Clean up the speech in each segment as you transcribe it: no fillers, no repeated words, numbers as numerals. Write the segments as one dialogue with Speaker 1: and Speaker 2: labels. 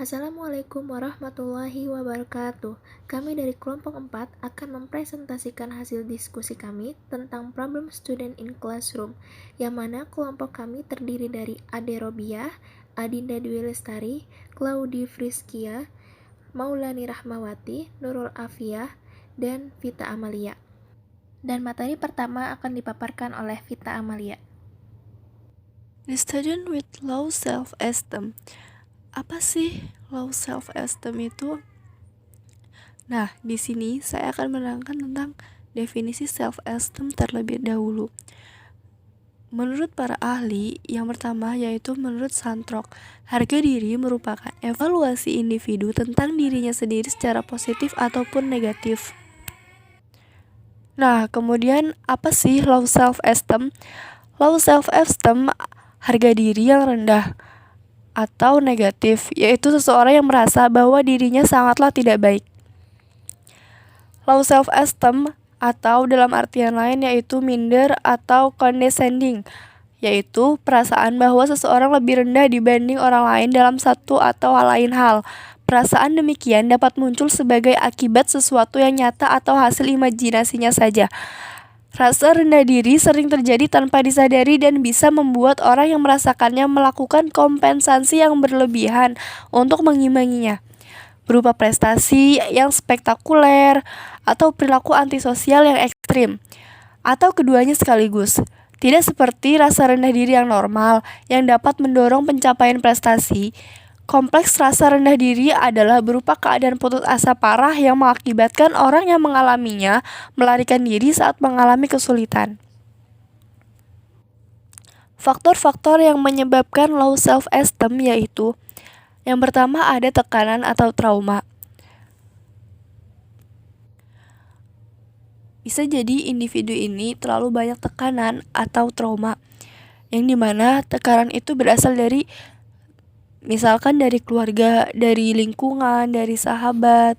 Speaker 1: Assalamualaikum warahmatullahi wabarakatuh. Kami dari kelompok 4 akan mempresentasikan hasil diskusi kami tentang problem student in classroom, yang mana kelompok kami terdiri dari Ade Robiah, Adinda Dwi Lestari, Claudi Friskia, Maulani Rahmawati, Nurul Afiyah, dan Vita Amalia. Dan materi pertama akan dipaparkan oleh Vita Amalia.
Speaker 2: The student with low self-esteem. Apa sih low self-esteem itu? Nah, di sini saya akan menerangkan tentang definisi self-esteem terlebih dahulu. Menurut para ahli, yang pertama yaitu menurut Santrok, harga diri merupakan evaluasi individu tentang dirinya sendiri secara positif ataupun negatif. Nah, kemudian apa sih low self-esteem? Low self-esteem harga diri yang rendah atau negatif, yaitu seseorang yang merasa bahwa dirinya sangatlah tidak baik. Low self-esteem atau dalam artian lain yaitu minder atau condescending, yaitu perasaan bahwa seseorang lebih rendah dibanding orang lain dalam satu atau lain hal. Perasaan demikian dapat muncul sebagai akibat sesuatu yang nyata atau hasil imajinasinya saja. Rasa rendah diri sering terjadi tanpa disadari dan bisa membuat orang yang merasakannya melakukan kompensasi yang berlebihan untuk mengimbanginya, berupa prestasi yang spektakuler atau perilaku antisosial yang ekstrim, atau keduanya sekaligus. Tidak seperti rasa rendah diri yang normal yang dapat mendorong pencapaian prestasi. Kompleks rasa rendah diri adalah berupa keadaan putus asa parah yang mengakibatkan orang yang mengalaminya melarikan diri saat mengalami kesulitan. Faktor-faktor yang menyebabkan low self-esteem yaitu: yang pertama ada tekanan atau trauma. Bisa jadi individu ini terlalu banyak tekanan atau trauma, yang dimana tekanan itu berasal dari misalkan dari keluarga, dari lingkungan, dari sahabat.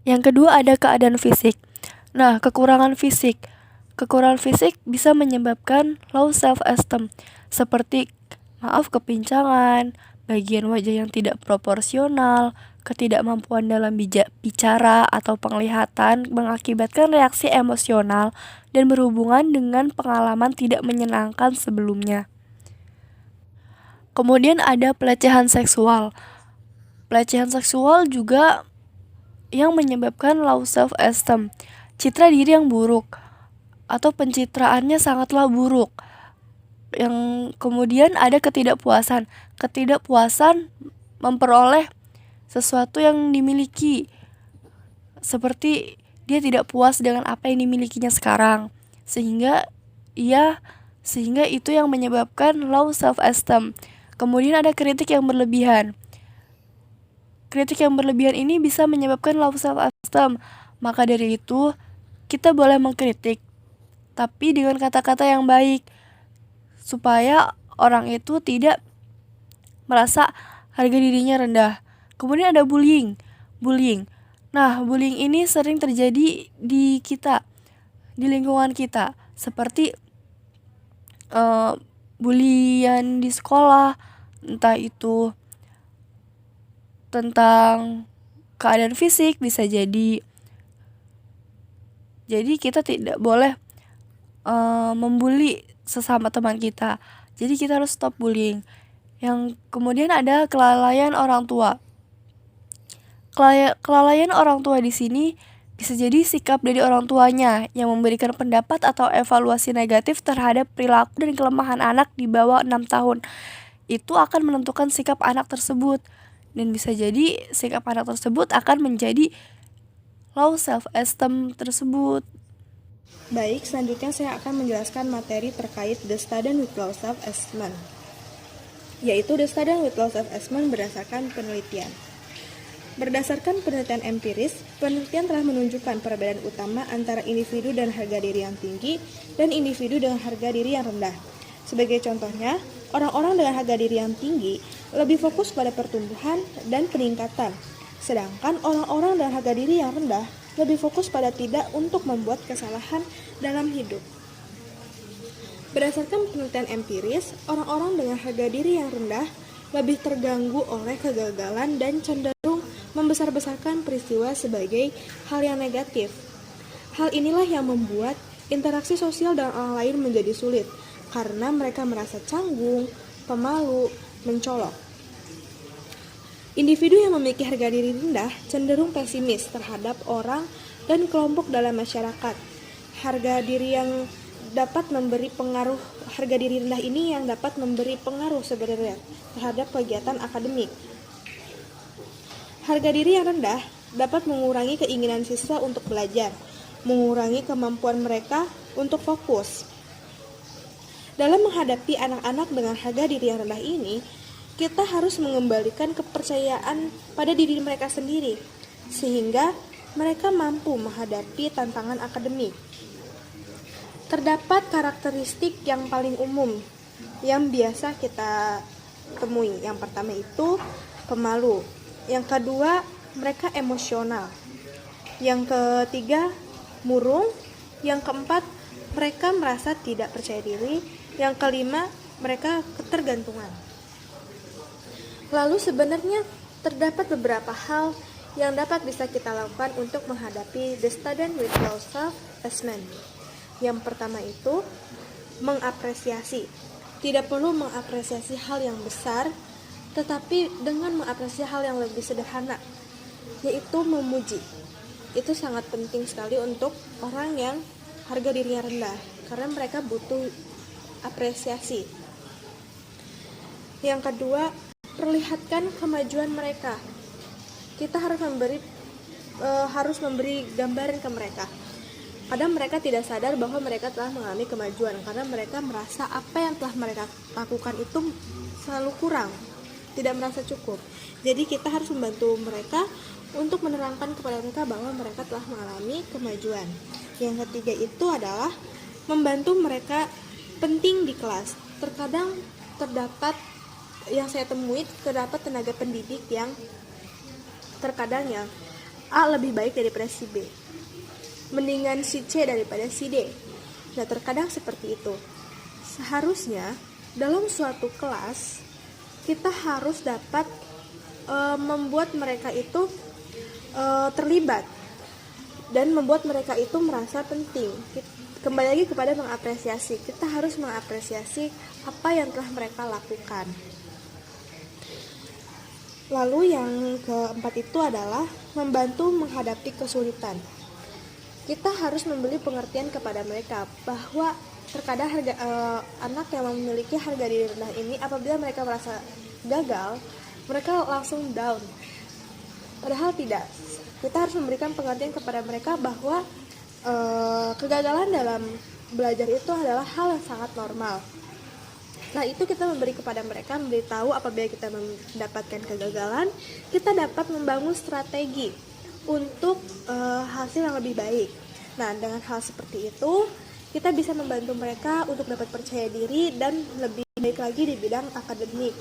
Speaker 2: Yang kedua ada keadaan fisik. Nah, kekurangan fisik bisa menyebabkan low self-esteem, seperti kepincangan, bagian wajah yang tidak proporsional, ketidakmampuan dalam bicara atau penglihatan mengakibatkan reaksi emosional dan berhubungan dengan pengalaman tidak menyenangkan sebelumnya. Kemudian ada pelecehan seksual. Pelecehan seksual juga yang menyebabkan low self-esteem. Citra diri yang buruk atau pencitraannya sangatlah buruk. Yang kemudian ada ketidakpuasan. Ketidakpuasan memperoleh sesuatu yang dimiliki, seperti dia tidak puas dengan apa yang dimilikinya sekarang, sehingga itu yang menyebabkan low self-esteem. Kemudian ada kritik yang berlebihan. Kritik yang berlebihan ini bisa menyebabkan low self-esteem. Maka dari itu, kita boleh mengkritik, tapi dengan kata-kata yang baik, supaya orang itu tidak merasa harga dirinya rendah. Kemudian ada bullying. Nah, bullying ini sering terjadi di kita, di lingkungan kita, seperti bulian di sekolah, entah itu tentang keadaan fisik bisa jadi. Jadi kita tidak boleh membuli sesama teman kita. Jadi kita harus stop bullying. Yang kemudian ada kelalaian orang tua. Kelalaian orang tua di sini bisa jadi sikap dari orang tuanya yang memberikan pendapat atau evaluasi negatif terhadap perilaku dan kelemahan anak di bawah 6 tahun. Itu akan menentukan sikap anak tersebut, dan bisa jadi sikap anak tersebut akan menjadi low self-esteem tersebut.
Speaker 3: Baik, selanjutnya saya akan menjelaskan materi terkait the student with low self-esteem, yaitu the student with low self-esteem berdasarkan penelitian. Berdasarkan penelitian empiris, penelitian telah menunjukkan perbedaan utama antara individu dengan harga diri yang tinggi dan individu dengan harga diri yang rendah. Sebagai contohnya, orang-orang dengan harga diri yang tinggi lebih fokus pada pertumbuhan dan peningkatan, sedangkan orang-orang dengan harga diri yang rendah lebih fokus pada tidak untuk membuat kesalahan dalam hidup. Berdasarkan penelitian empiris, orang-orang dengan harga diri yang rendah lebih terganggu oleh kegagalan dan cenderung membesar-besarkan peristiwa sebagai hal yang negatif. Hal inilah yang membuat interaksi sosial dengan orang lain menjadi sulit, karena mereka merasa canggung, pemalu, mencolok. Individu yang memiliki harga diri rendah cenderung pesimis terhadap orang dan kelompok dalam masyarakat. Harga diri rendah ini yang dapat memberi pengaruh sebenarnya terhadap kegiatan akademik. Harga diri yang rendah dapat mengurangi keinginan siswa untuk belajar, mengurangi kemampuan mereka untuk fokus. Dalam menghadapi anak-anak dengan harga diri yang rendah ini, kita harus mengembalikan kepercayaan pada diri mereka sendiri, sehingga mereka mampu menghadapi tantangan akademik. Terdapat karakteristik yang paling umum yang biasa kita temui. Yang pertama itu pemalu. Yang kedua, mereka emosional. Yang ketiga, murung. Yang keempat, mereka merasa tidak percaya diri. Yang kelima, mereka ketergantungan. Lalu sebenarnya terdapat beberapa hal yang dapat bisa kita lakukan untuk menghadapi the student with low self-esteem. Yang pertama itu mengapresiasi. Tidak perlu mengapresiasi hal yang besar, tetapi dengan mengapresiasi hal yang lebih sederhana, yaitu memuji. Itu sangat penting sekali untuk orang yang harga dirinya rendah, karena mereka butuh apresiasi. Yang kedua, perlihatkan kemajuan mereka. Kita harus memberi gambaran ke mereka. Kadang mereka tidak sadar bahwa mereka telah mengalami kemajuan, karena mereka merasa apa yang telah mereka lakukan itu selalu kurang, tidak merasa cukup. Jadi kita harus membantu mereka untuk menerangkan kepada mereka bahwa mereka telah mengalami kemajuan. Yang ketiga itu adalah membantu mereka penting di kelas. Terkadang terdapat yang saya temui, terdapat tenaga pendidik yang terkadang yang A lebih baik daripada si B, mendingan si C daripada si D. Nah, terkadang seperti itu. Seharusnya dalam suatu kelas kita harus dapat membuat mereka itu terlibat dan membuat mereka itu merasa penting. Kembali lagi kepada mengapresiasi. Kita harus mengapresiasi apa yang telah mereka lakukan. Lalu yang keempat itu adalah membantu menghadapi kesulitan. Kita harus memberi pengertian kepada mereka bahwa terkadang anak yang memiliki harga diri rendah ini, apabila mereka merasa gagal, mereka langsung down. Padahal tidak. Kita harus memberikan pengertian kepada mereka bahwa kegagalan dalam belajar itu adalah hal yang sangat normal. Nah, itu kita memberi kepada mereka, memberitahu apabila kita mendapatkan kegagalan, kita dapat membangun strategi untuk hasil yang lebih baik. Nah, dengan hal seperti itu, kita bisa membantu mereka untuk dapat percaya diri dan lebih baik lagi di bidang akademik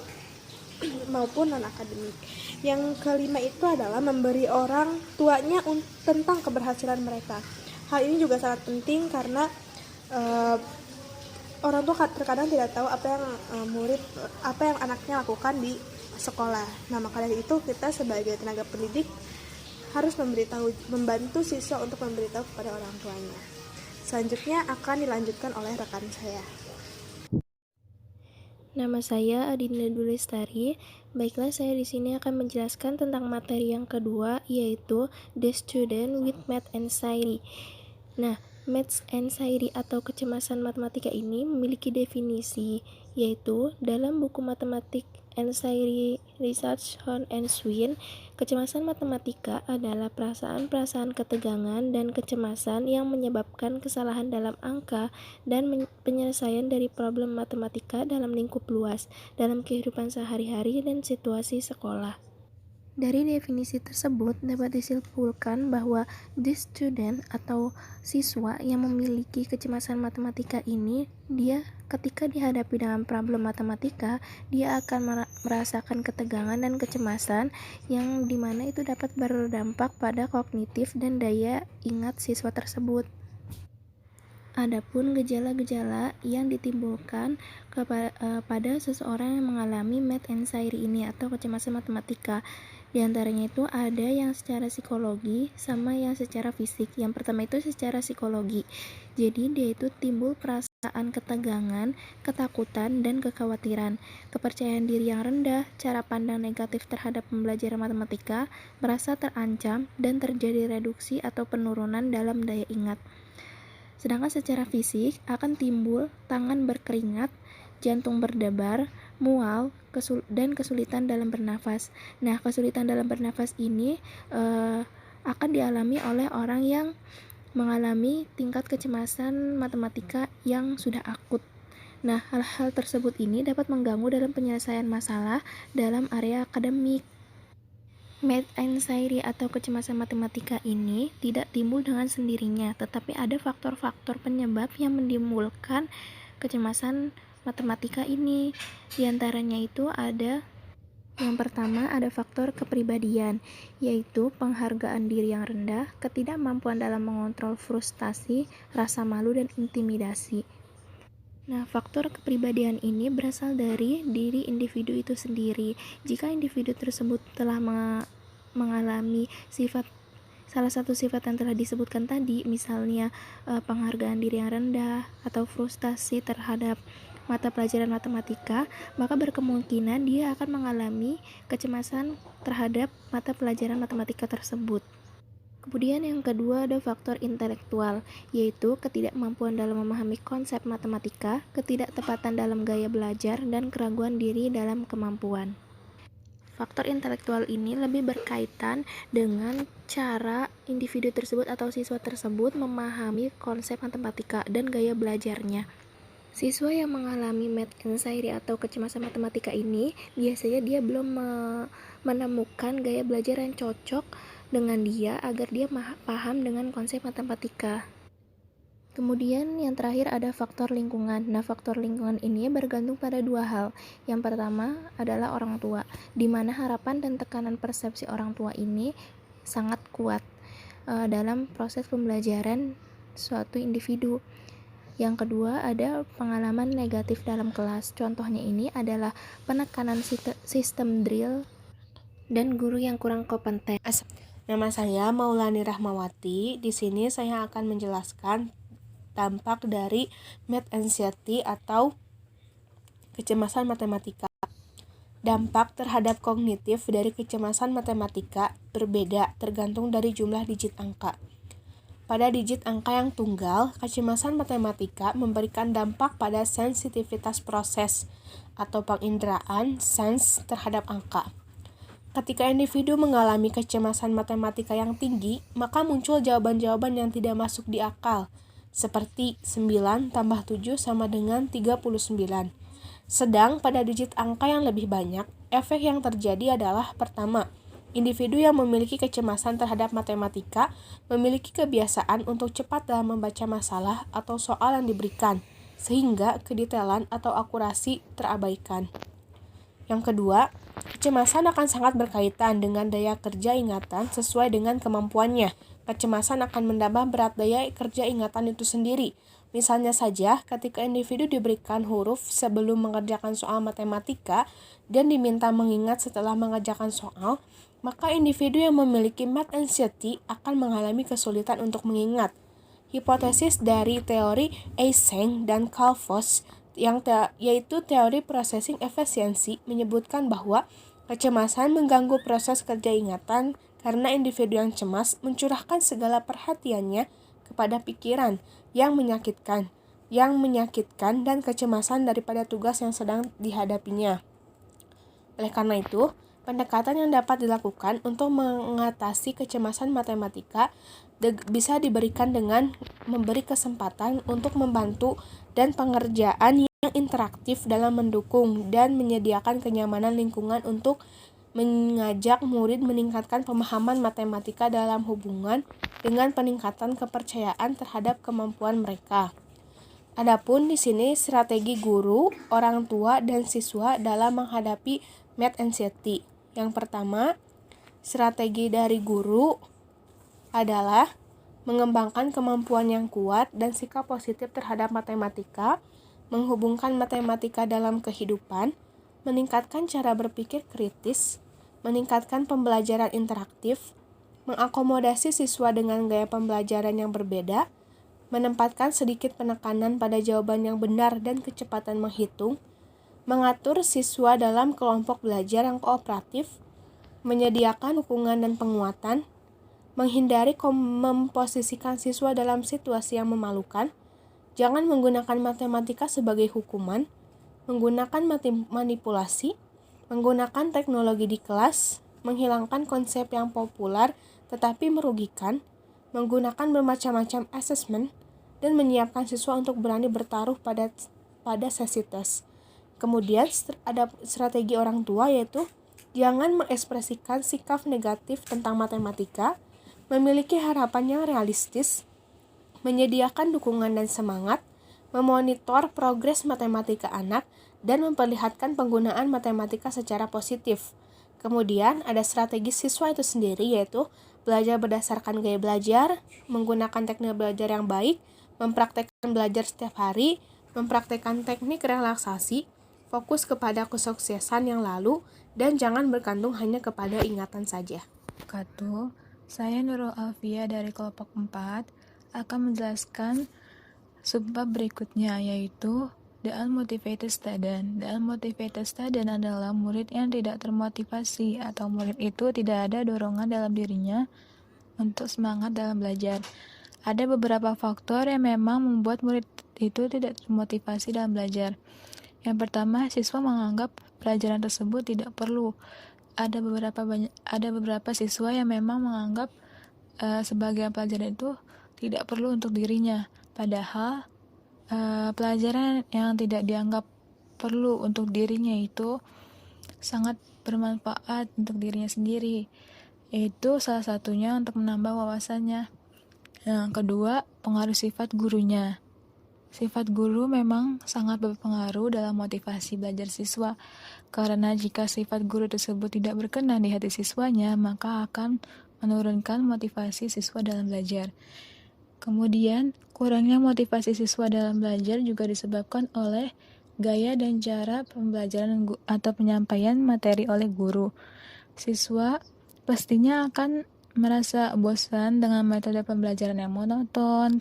Speaker 3: maupun non-akademik. Yang kelima itu adalah memberi orang tuanya tentang keberhasilan mereka. Hal ini juga sangat penting karena orang tua terkadang tidak tahu apa yang anaknya lakukan di sekolah. Nah, maka dari itu kita sebagai tenaga pendidik harus membantu siswa untuk memberitahu kepada orang tuanya. Selanjutnya akan dilanjutkan oleh rekan saya.
Speaker 1: Nama saya Adinda Dulestari. Baiklah, saya di sini akan menjelaskan tentang materi yang kedua, yaitu The Student with Math Anxiety. Nah, Math Anxiety atau kecemasan matematika ini memiliki definisi, yaitu dalam buku Matematik Anxiety Research Horn and Swin, kecemasan matematika adalah perasaan-perasaan ketegangan dan kecemasan yang menyebabkan kesalahan dalam angka dan penyelesaian dari problem matematika dalam lingkup luas, dalam kehidupan sehari-hari dan situasi sekolah. Dari definisi tersebut dapat disimpulkan bahwa the student atau siswa yang memiliki kecemasan matematika ini, dia ketika dihadapi dengan problem matematika, dia akan merasakan ketegangan dan kecemasan yang dimana itu dapat berdampak pada kognitif dan daya ingat siswa tersebut. Adapun gejala-gejala yang ditimbulkan pada seseorang yang mengalami math anxiety ini atau kecemasan matematika. Di antaranya itu ada yang secara psikologi sama yang secara fisik. Yang pertama itu secara psikologi. Jadi dia itu timbul perasaan ketegangan, ketakutan, dan kekhawatiran, kepercayaan diri yang rendah, cara pandang negatif terhadap pembelajaran matematika, merasa terancam, dan terjadi reduksi atau penurunan dalam daya ingat. Sedangkan secara fisik akan timbul tangan berkeringat, jantung berdebar, mual, dan kesulitan dalam bernafas. Nah, kesulitan dalam bernafas ini akan dialami oleh orang yang mengalami tingkat kecemasan matematika yang sudah akut. Nah, hal-hal tersebut ini dapat mengganggu dalam penyelesaian masalah dalam area akademik. Math anxiety atau kecemasan matematika ini tidak timbul dengan sendirinya, tetapi ada faktor-faktor penyebab yang menimbulkan kecemasan matematika ini. Di antaranya itu ada yang pertama ada faktor kepribadian, yaitu penghargaan diri yang rendah, ketidakmampuan dalam mengontrol frustasi, rasa malu, dan intimidasi. Nah, faktor kepribadian ini berasal dari diri individu itu sendiri. Jika individu tersebut telah mengalami salah satu sifat yang telah disebutkan tadi, misalnya penghargaan diri yang rendah atau frustasi terhadap mata pelajaran matematika, maka berkemungkinan dia akan mengalami kecemasan terhadap mata pelajaran matematika tersebut. Kemudian yang kedua ada faktor intelektual, yaitu ketidakmampuan dalam memahami konsep matematika, ketidaktepatan dalam gaya belajar, dan keraguan diri dalam kemampuan. Faktor intelektual ini lebih berkaitan dengan cara individu tersebut atau siswa tersebut memahami konsep matematika dan gaya belajarnya. Siswa yang mengalami math anxiety atau kecemasan matematika ini biasanya dia belum menemukan gaya belajar yang cocok dengan dia agar dia paham dengan konsep matematika. Kemudian yang terakhir ada faktor lingkungan. Nah, faktor lingkungan ini bergantung pada dua hal. Yang pertama adalah orang tua, di mana harapan dan tekanan persepsi orang tua ini sangat kuat dalam proses pembelajaran suatu individu. Yang kedua ada pengalaman negatif dalam kelas. Contohnya ini adalah penekanan sistem drill dan guru yang kurang kompeten.
Speaker 4: Nama saya Maulani Rahmawati. Di sini saya akan menjelaskan dampak dari math anxiety atau kecemasan matematika. Dampak terhadap kognitif dari kecemasan matematika berbeda tergantung dari jumlah digit angka. Pada digit angka yang tunggal, kecemasan matematika memberikan dampak pada sensitivitas proses atau penginderaan sens terhadap angka. Ketika individu mengalami kecemasan matematika yang tinggi, maka muncul jawaban-jawaban yang tidak masuk di akal, seperti 9 tambah 7 sama dengan 39. Sedang pada digit angka yang lebih banyak, efek yang terjadi adalah pertama, individu yang memiliki kecemasan terhadap matematika memiliki kebiasaan untuk cepat dalam membaca masalah atau soal yang diberikan, sehingga kedetailan atau akurasi terabaikan. Yang kedua, kecemasan akan sangat berkaitan dengan daya kerja ingatan sesuai dengan kemampuannya. Kecemasan akan menambah berat daya kerja ingatan itu sendiri. Misalnya saja, ketika individu diberikan huruf sebelum mengerjakan soal matematika dan diminta mengingat setelah mengerjakan soal, maka individu yang memiliki math anxiety akan mengalami kesulitan untuk mengingat. Hipotesis dari teori Eysenck dan Calvos yaitu teori processing efficiency menyebutkan bahwa kecemasan mengganggu proses kerja ingatan karena individu yang cemas mencurahkan segala perhatiannya kepada pikiran yang menyakitkan dan kecemasan daripada tugas yang sedang dihadapinya. Oleh karena itu, pendekatan yang dapat dilakukan untuk mengatasi kecemasan matematika bisa diberikan dengan memberi kesempatan untuk membantu dan pengerjaan yang interaktif dalam mendukung dan menyediakan kenyamanan lingkungan untuk mengajak murid meningkatkan pemahaman matematika dalam hubungan dengan peningkatan kepercayaan terhadap kemampuan mereka. Adapun di sini strategi guru, orang tua, dan siswa dalam menghadapi math anxiety. Yang pertama, strategi dari guru adalah mengembangkan kemampuan yang kuat dan sikap positif terhadap matematika, menghubungkan matematika dalam kehidupan, meningkatkan cara berpikir kritis, meningkatkan pembelajaran interaktif, mengakomodasi siswa dengan gaya pembelajaran yang berbeda, menempatkan sedikit penekanan pada jawaban yang benar dan kecepatan menghitung, mengatur siswa dalam kelompok belajar yang kooperatif, menyediakan dukungan dan penguatan, menghindari memposisikan siswa dalam situasi yang memalukan, jangan menggunakan matematika sebagai hukuman, menggunakan manipulasi, menggunakan teknologi di kelas, menghilangkan konsep yang populer tetapi merugikan, menggunakan bermacam-macam asesmen, dan menyiapkan siswa untuk berani bertaruh pada sesi tes. Kemudian ada strategi orang tua, yaitu jangan mengekspresikan sikap negatif tentang matematika, memiliki harapan yang realistis, menyediakan dukungan dan semangat, memonitor progres matematika anak, dan memperlihatkan penggunaan matematika secara positif. Kemudian ada strategi siswa itu sendiri, yaitu belajar berdasarkan gaya belajar, menggunakan teknik belajar yang baik, mempraktekkan belajar setiap hari, mempraktekkan teknik relaksasi, fokus kepada kesuksesan yang lalu, dan jangan bergantung hanya kepada ingatan saja.
Speaker 5: Saya Nurul Alfia dari kelompok 4 akan menjelaskan subbab berikutnya, yaitu the unmotivated student. The unmotivated student adalah murid yang tidak termotivasi atau murid itu tidak ada dorongan dalam dirinya untuk semangat dalam belajar. Ada beberapa faktor yang memang membuat murid itu tidak termotivasi dalam belajar. Yang pertama, siswa menganggap pelajaran tersebut tidak perlu. Ada beberapa siswa yang memang menganggap sebagian pelajaran itu tidak perlu untuk dirinya, padahal pelajaran yang tidak dianggap perlu untuk dirinya itu sangat bermanfaat untuk dirinya sendiri. Itu salah satunya untuk menambah wawasannya. Yang kedua, pengaruh sifat gurunya. Sifat guru memang sangat berpengaruh dalam motivasi belajar siswa, karena jika sifat guru tersebut tidak berkenan di hati siswanya, maka akan menurunkan motivasi siswa dalam belajar. Kemudian, kurangnya motivasi siswa dalam belajar juga disebabkan oleh gaya dan cara pembelajaran atau penyampaian materi oleh guru. Siswa pastinya akan merasa bosan dengan metode pembelajaran yang monoton,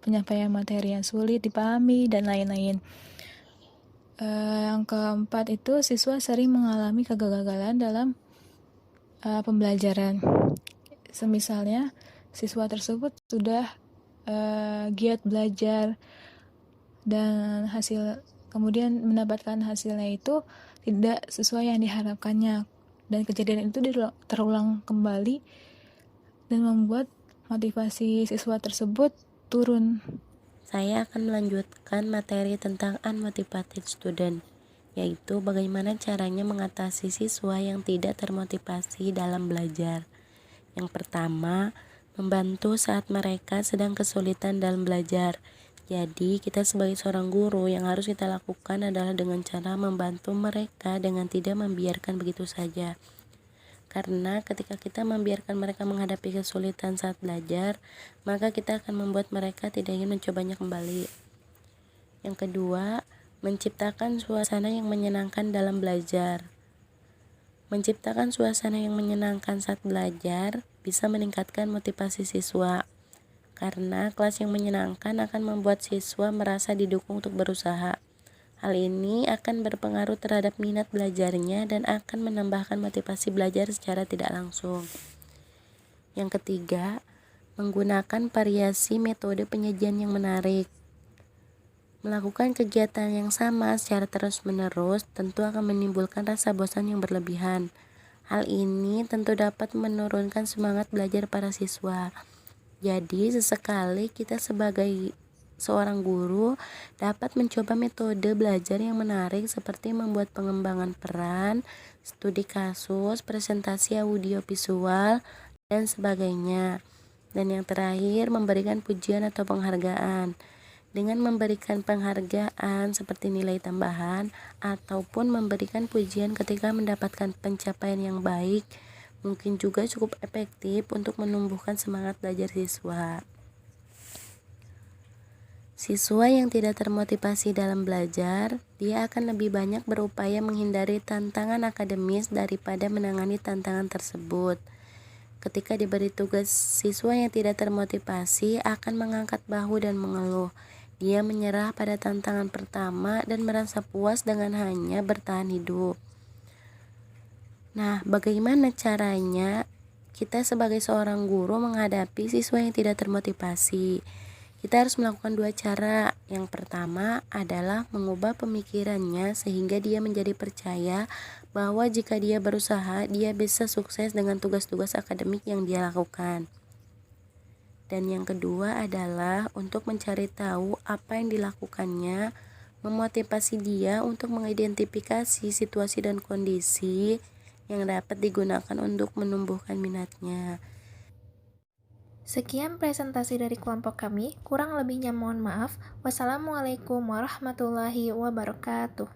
Speaker 5: penyampaian materi yang sulit dipahami, dan lain-lain. Yang keempat itu, siswa sering mengalami kegagalan dalam pembelajaran. Semisalnya, siswa tersebut sudah giat belajar dan kemudian mendapatkan hasilnya itu tidak sesuai yang diharapkannya, dan kejadian itu terulang kembali dan membuat motivasi siswa tersebut turun.
Speaker 6: Saya akan melanjutkan materi tentang unmotivated student, yaitu bagaimana caranya mengatasi siswa yang tidak termotivasi dalam belajar. Yang pertama, membantu saat mereka sedang kesulitan dalam belajar. Jadi, kita sebagai seorang guru yang harus kita lakukan adalah dengan cara membantu mereka dengan tidak membiarkan begitu saja. Karena ketika kita membiarkan mereka menghadapi kesulitan saat belajar, maka kita akan membuat mereka tidak ingin mencobanya kembali. Yang kedua, menciptakan suasana yang menyenangkan dalam belajar. Menciptakan suasana yang menyenangkan saat belajar bisa meningkatkan motivasi siswa. Karena kelas yang menyenangkan akan membuat siswa merasa didukung untuk berusaha. Hal ini akan berpengaruh terhadap minat belajarnya dan akan menambahkan motivasi belajar secara tidak langsung. Yang ketiga, menggunakan variasi metode penyajian yang menarik. Melakukan kegiatan yang sama secara terus-menerus tentu akan menimbulkan rasa bosan yang berlebihan. Hal ini tentu dapat menurunkan semangat belajar para siswa. Jadi, sesekali kita sebagai seorang guru dapat mencoba metode belajar yang menarik seperti membuat pengembangan peran, studi kasus, presentasi audio visual, dan sebagainya. Dan yang terakhir, memberikan pujian atau penghargaan. Dengan memberikan penghargaan seperti nilai tambahan ataupun memberikan pujian ketika mendapatkan pencapaian yang baik, mungkin juga cukup efektif untuk menumbuhkan semangat belajar siswa. Siswa yang tidak termotivasi dalam belajar, dia akan lebih banyak berupaya menghindari tantangan akademis daripada menangani tantangan tersebut. Ketika diberi tugas, siswa yang tidak termotivasi akan mengangkat bahu dan mengeluh. Dia menyerah pada tantangan pertama dan merasa puas dengan hanya bertahan hidup. Nah, bagaimana caranya kita sebagai seorang guru menghadapi siswa yang tidak termotivasi? Kita harus melakukan dua cara. Yang pertama adalah mengubah pemikirannya sehingga dia menjadi percaya bahwa jika dia berusaha, dia bisa sukses dengan tugas-tugas akademik yang dia lakukan. Dan yang kedua adalah untuk mencari tahu apa yang dilakukannya, memotivasi dia untuk mengidentifikasi situasi dan kondisi yang dapat digunakan untuk menumbuhkan minatnya.
Speaker 1: Sekian presentasi dari kelompok kami, kurang lebihnya mohon maaf. Wassalamualaikum warahmatullahi wabarakatuh.